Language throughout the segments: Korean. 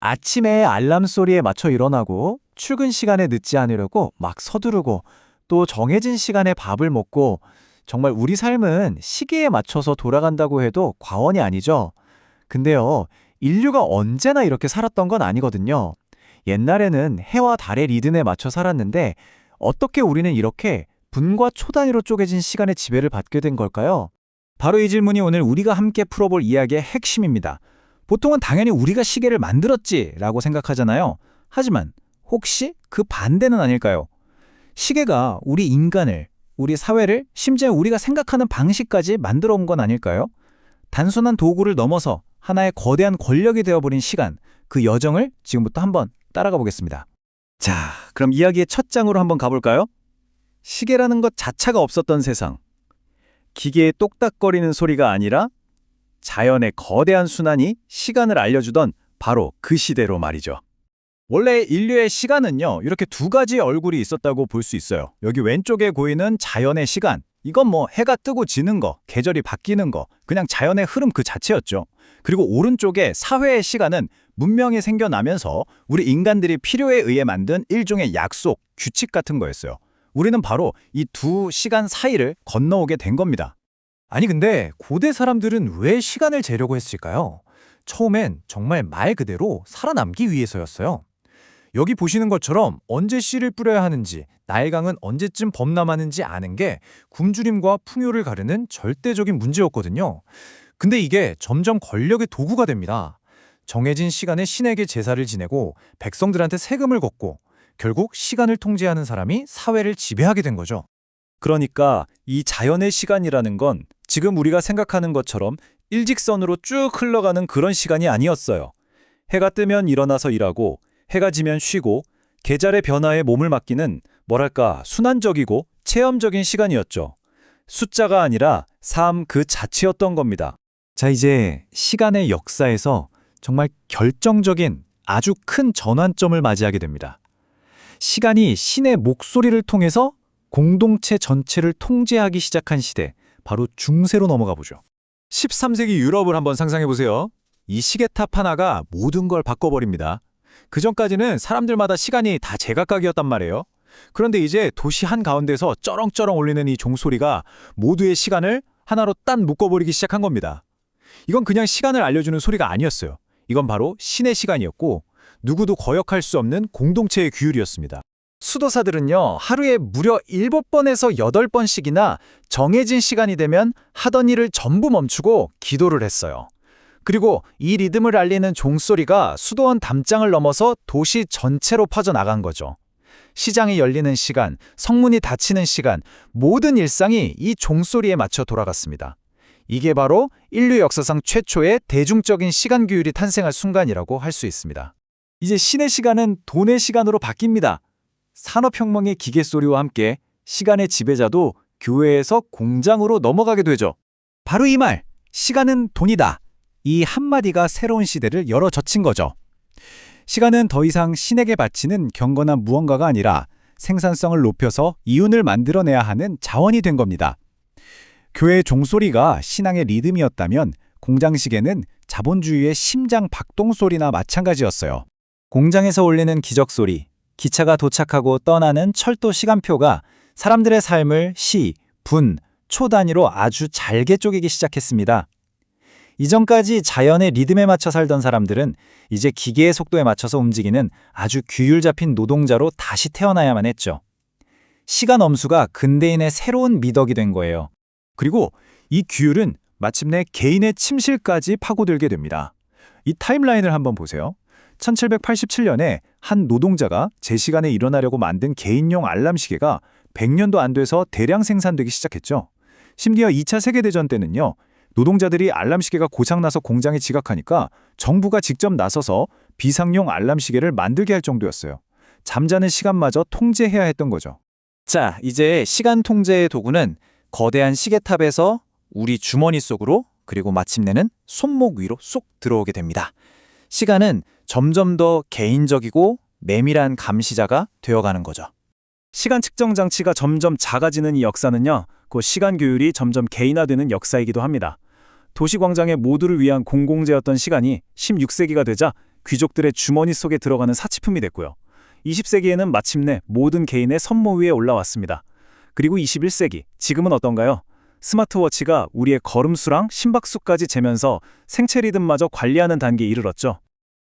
아침에 알람 소리에 맞춰 일어나고 출근 시간에 늦지 않으려고 막 서두르고 또 정해진 시간에 밥을 먹고 정말 우리 삶은 시계에 맞춰서 돌아간다고 해도 과언이 아니죠. 근데요, 인류가 언제나 이렇게 살았던 건 아니거든요. 옛날에는 해와 달의 리듬에 맞춰 살았는데 어떻게 우리는 이렇게 분과 초 단위로 쪼개진 시간의 지배를 받게 된 걸까요? 바로 이 질문이 오늘 우리가 함께 풀어볼 이야기의 핵심입니다. 보통은 당연히 우리가 시계를 만들었지라고 생각하잖아요. 하지만 혹시 그 반대는 아닐까요? 시계가 우리 인간을, 우리 사회를, 심지어 우리가 생각하는 방식까지 만들어 온 건 아닐까요? 단순한 도구를 넘어서 하나의 거대한 권력이 되어버린 시간, 그 여정을 지금부터 한번 따라가 보겠습니다. 자, 그럼 이야기의 첫 장으로 한번 가볼까요? 시계라는 것 자체가 없었던 세상. 기계의 똑딱거리는 소리가 아니라 자연의 거대한 순환이 시간을 알려주던 바로 그 시대로 말이죠. 원래 인류의 시간은요, 이렇게 두 가지 얼굴이 있었다고 볼 수 있어요. 여기 왼쪽에 보이는 자연의 시간. 이건 뭐 해가 뜨고 지는 거, 계절이 바뀌는 거, 그냥 자연의 흐름 그 자체였죠. 그리고 오른쪽에 사회의 시간은 문명이 생겨나면서 우리 인간들이 필요에 의해 만든 일종의 약속, 규칙 같은 거였어요. 우리는 바로 이 두 시간 사이를 건너오게 된 겁니다. 아니 근데 고대 사람들은 왜 시간을 재려고 했을까요? 처음엔 정말 말 그대로 살아남기 위해서였어요. 여기 보시는 것처럼 언제 씨를 뿌려야 하는지, 나일강은 언제쯤 범람하는지 아는 게 굶주림과 풍요를 가르는 절대적인 문제였거든요. 근데 이게 점점 권력의 도구가 됩니다. 정해진 시간에 신에게 제사를 지내고 백성들한테 세금을 걷고 결국 시간을 통제하는 사람이 사회를 지배하게 된 거죠. 그러니까 이 자연의 시간이라는 건 지금 우리가 생각하는 것처럼 일직선으로 쭉 흘러가는 그런 시간이 아니었어요. 해가 뜨면 일어나서 일하고 해가 지면 쉬고 계절의 변화에 몸을 맡기는 뭐랄까 순환적이고 체험적인 시간이었죠. 숫자가 아니라 삶 그 자체였던 겁니다. 자, 이제 시간의 역사에서 정말 결정적인 아주 큰 전환점을 맞이하게 됩니다. 시간이 신의 목소리를 통해서 공동체 전체를 통제하기 시작한 시대, 바로 중세로 넘어가 보죠. 13세기 유럽을 한번 상상해 보세요. 이 시계탑 하나가 모든 걸 바꿔버립니다. 그전까지는 사람들마다 시간이 다 제각각이었단 말이에요. 그런데 이제 도시 한가운데서 쩌렁쩌렁 울리는 이 종소리가 모두의 시간을 하나로 딱 묶어버리기 시작한 겁니다. 이건 그냥 시간을 알려주는 소리가 아니었어요. 이건 바로 신의 시간이었고 누구도 거역할 수 없는 공동체의 규율이었습니다. 수도사들은요, 하루에 무려 7번에서 8번씩이나 정해진 시간이 되면 하던 일을 전부 멈추고 기도를 했어요. 그리고 이 리듬을 알리는 종소리가 수도원 담장을 넘어서 도시 전체로 퍼져나간 거죠. 시장이 열리는 시간, 성문이 닫히는 시간, 모든 일상이 이 종소리에 맞춰 돌아갔습니다. 이게 바로 인류 역사상 최초의 대중적인 시간 규율이 탄생할 순간이라고 할 수 있습니다. 이제 신의 시간은 돈의 시간으로 바뀝니다. 산업혁명의 기계 소리와 함께 시간의 지배자도 교회에서 공장으로 넘어가게 되죠. 바로 이 말, 시간은 돈이다. 이 한마디가 새로운 시대를 열어젖힌 거죠. 시간은 더 이상 신에게 바치는 경건한 무언가가 아니라 생산성을 높여서 이윤을 만들어내야 하는 자원이 된 겁니다. 교회의 종소리가 신앙의 리듬이었다면 공장시계는 자본주의의 심장 박동소리나 마찬가지였어요. 공장에서 울리는 기적소리, 기차가 도착하고 떠나는 철도 시간표가 사람들의 삶을 시, 분, 초 단위로 아주 잘게 쪼개기 시작했습니다. 이전까지 자연의 리듬에 맞춰 살던 사람들은 이제 기계의 속도에 맞춰서 움직이는 아주 규율 잡힌 노동자로 다시 태어나야만 했죠. 시간 엄수가 근대인의 새로운 미덕이 된 거예요. 그리고 이 규율은 마침내 개인의 침실까지 파고들게 됩니다. 이 타임라인을 한번 보세요. 1787년에 한 노동자가 제 시간에 일어나려고 만든 개인용 알람 시계가 100년도 안 돼서 대량 생산되기 시작했죠. 심지어 2차 세계대전 때는요. 노동자들이 알람 시계가 고장나서 공장에 지각하니까 정부가 직접 나서서 비상용 알람 시계를 만들게 할 정도였어요. 잠자는 시간마저 통제해야 했던 거죠. 자, 이제 시간 통제의 도구는 거대한 시계탑에서 우리 주머니 속으로, 그리고 마침내는 손목 위로 쏙 들어오게 됩니다. 시간은 점점 더 개인적이고 내밀한 감시자가 되어가는 거죠. 시간 측정 장치가 점점 작아지는 이 역사는요, 그 시간 규율이 점점 개인화되는 역사이기도 합니다. 도시광장의 모두를 위한 공공재였던 시간이 16세기가 되자 귀족들의 주머니 속에 들어가는 사치품이 됐고요. 20세기에는 마침내 모든 개인의 선모 위에 올라왔습니다. 그리고 21세기, 지금은 어떤가요? 스마트워치가 우리의 걸음수랑 심박수까지 재면서 생체 리듬마저 관리하는 단계에 이르렀죠.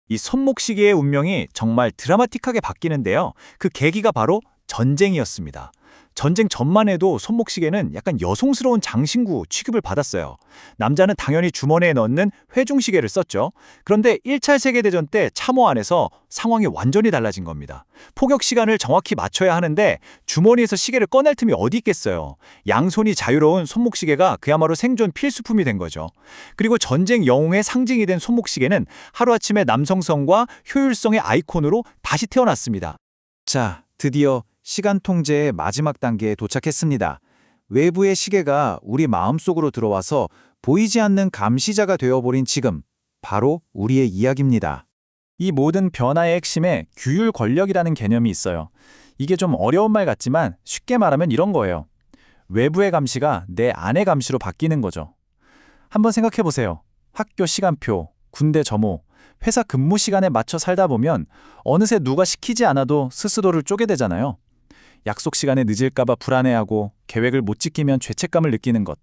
이 손목시계의 운명이 정말 드라마틱하게 바뀌는데요. 그 계기가 바로 전쟁이었습니다. 전쟁 전만 해도 손목시계는 약간 여성스러운 장신구 취급을 받았어요. 남자는 당연히 주머니에 넣는 회중시계를 썼죠. 그런데 1차 세계대전 때 참호 안에서 상황이 완전히 달라진 겁니다. 포격 시간을 정확히 맞춰야 하는데 주머니에서 시계를 꺼낼 틈이 어디 있겠어요. 양손이 자유로운 손목시계가 그야말로 생존 필수품이 된 거죠. 그리고 전쟁 영웅의 상징이 된 손목시계는 하루아침에 남성성과 효율성의 아이콘으로 다시 태어났습니다. 자, 드디어 시간 통제의 마지막 단계에 도착했습니다. 외부의 시계가 우리 마음속으로 들어와서 보이지 않는 감시자가 되어버린 지금, 바로 우리의 이야기입니다. 이 모든 변화의 핵심에 규율 권력이라는 개념이 있어요. 이게 좀 어려운 말 같지만 쉽게 말하면 이런 거예요. 외부의 감시가 내 안의 감시로 바뀌는 거죠. 한번 생각해 보세요. 학교 시간표, 군대 점호, 회사 근무 시간에 맞춰 살다 보면 어느새 누가 시키지 않아도 스스로를 쪼개 되잖아요. 약속 시간에 늦을까봐 불안해하고 계획을 못 지키면 죄책감을 느끼는 것.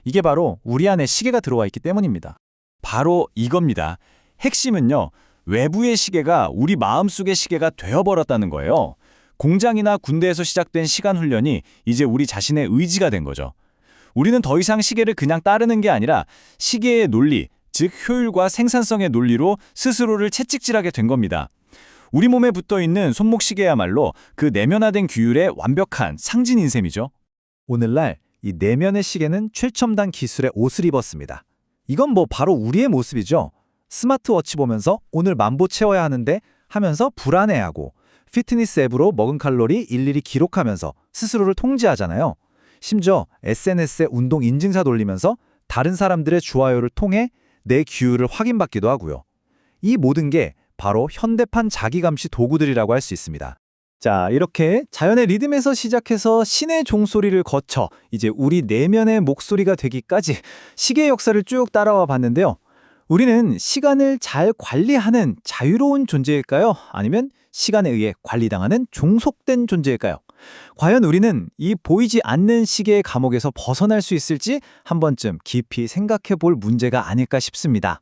이게 바로 우리 안에 시계가 들어와 있기 때문입니다. 바로 이겁니다. 핵심은요, 외부의 시계가 우리 마음속의 시계가 되어버렸다는 거예요. 공장이나 군대에서 시작된 시간 훈련이 이제 우리 자신의 의지가 된 거죠. 우리는 더 이상 시계를 그냥 따르는 게 아니라 시계의 논리, 즉 효율과 생산성의 논리로 스스로를 채찍질하게 된 겁니다. 우리 몸에 붙어있는 손목시계야말로 그 내면화된 규율의 완벽한 상징인 셈이죠. 오늘날 이 내면의 시계는 최첨단 기술의 옷을 입었습니다. 이건 뭐 바로 우리의 모습이죠. 스마트워치 보면서 오늘 만보 채워야 하는데 하면서 불안해하고 피트니스 앱으로 먹은 칼로리 일일이 기록하면서 스스로를 통제하잖아요. 심지어 SNS에 운동 인증사 돌리면서 다른 사람들의 좋아요를 통해 내 규율을 확인받기도 하고요. 이 모든 게 바로 현대판 자기감시 도구들이라고 할 수 있습니다. 자, 이렇게 자연의 리듬에서 시작해서 신의 종소리를 거쳐 이제 우리 내면의 목소리가 되기까지 시계의 역사를 쭉 따라와 봤는데요. 우리는 시간을 잘 관리하는 자유로운 존재일까요? 아니면 시간에 의해 관리당하는 종속된 존재일까요? 과연 우리는 이 보이지 않는 시계의 감옥에서 벗어날 수 있을지 한 번쯤 깊이 생각해 볼 문제가 아닐까 싶습니다.